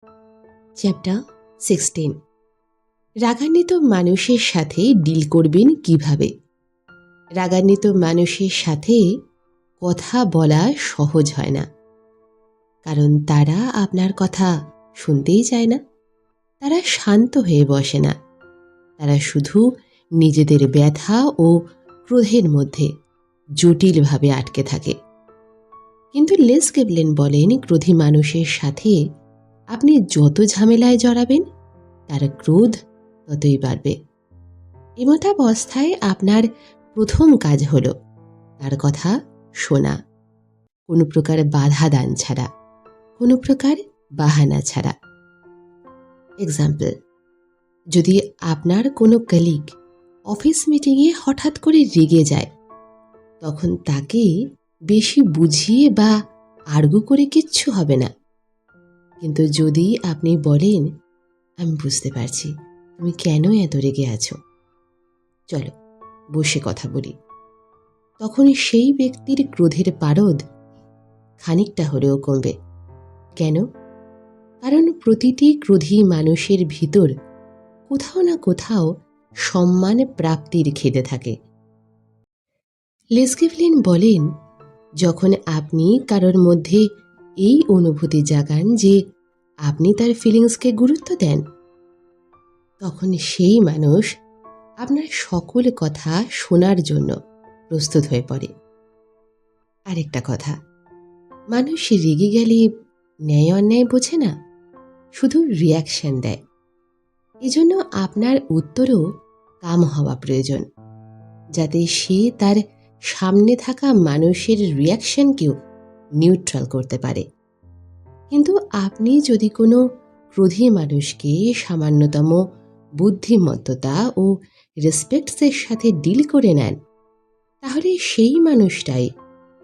Chapter 16। রাগান্বিত মানুষের সাথে ডিল করবেন কিভাবে। রাগান্বিত মানুষের সাথে কথা বলা সহজ হয় না, কারণ তারা আপনার কথা শুনতেই চায় না। তারা শান্ত হয়ে বসে না, তারা শুধু নিজেদের ব্যথা ও ক্রোধের মধ্যে জটিলভাবে আটকে থাকে। কিন্তু লেস গেবলেন বলেন, ক্রোধী মানুষের সাথে আপনি যত ঝামেলায় জড়াবেন তার ক্রোধ ততই বাড়বে। এমতাবস্থায় আপনার প্রথম কাজ হলো তার কথা শোনা, কোনো প্রকার বাধা দান ছাড়া, কোনো প্রকার বাহানা ছাড়া। এক্সাম্পল, যদি আপনার কোনো কলিগ অফিস মিটিংয়ে হঠাৎ করে রেগে যায়, তখন তাকে বেশি বুঝিয়ে বা আর্গু করে কিচ্ছু হবে না। কিন্তু যদি আপনি বলেন, আমি বুঝতে পারছি তুমি কেন এত রেগে আছো, চলো বসে কথা বলি, তখন সেই ব্যক্তির ক্রোধের পারদ খানিকটা হলেও কমবে। কেন? কারণ প্রতিটি ক্রোধী মানুষের ভিতর কোথাও না কোথাও সম্মান প্রাপ্তির খিদে থাকে। লেস গেবলেন বলেন, যখন আপনি কারোর মধ্যে এই অনুভূতি জাগান যে আপনি তার ফিলিংসকে গুরুত্ব দেন, তখন সেই মানুষ আপনার সকল কথা শোনার জন্য প্রস্তুত হয়ে পড়ে। আরেকটা কথা, মানুষ রেগে গেলে ন্যায় অন্যায় বোঝে না, শুধু রিয়াকশন দেয়। এজন্য আপনার উত্তরও কাম হওয়া প্রয়োজন, যাতে সে তার সামনে থাকা মানুষের রিয়াকশনকেও নিউট্রাল করতে পারে। কিন্তু আপনি যদি কোনো ক্রোধী মানুষকে সামান্যতম বুদ্ধিমত্ততা ও রেসপেক্টসের সাথে ডিল করে নেন, তাহলে সেই মানুষটাই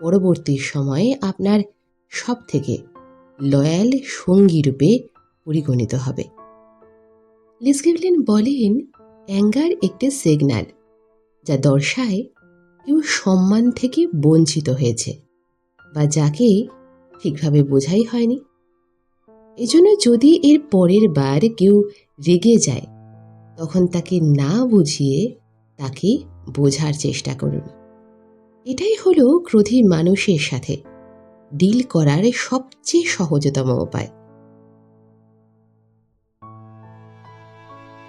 পরবর্তী সময়ে আপনার সব থেকে লয়াল সঙ্গী রূপে পরিগণিত হবে। লেস গেবলেন বলেন, অ্যাঙ্গার একটি সিগন্যাল যা দর্শায় কেউ সম্মান থেকে বঞ্চিত হয়েছে বা যাকে ঠিকভাবে বোঝাই হয়নি। এজন্য যদি এর পরের বার কেউ রেগে যায়, তখন তাকে না বুঝিয়ে তাকে বোঝার চেষ্টা করুন। এটাই হলো ক্রোধী মানুষের সাথে ডিল করার সবচেয়ে সহজতম উপায়।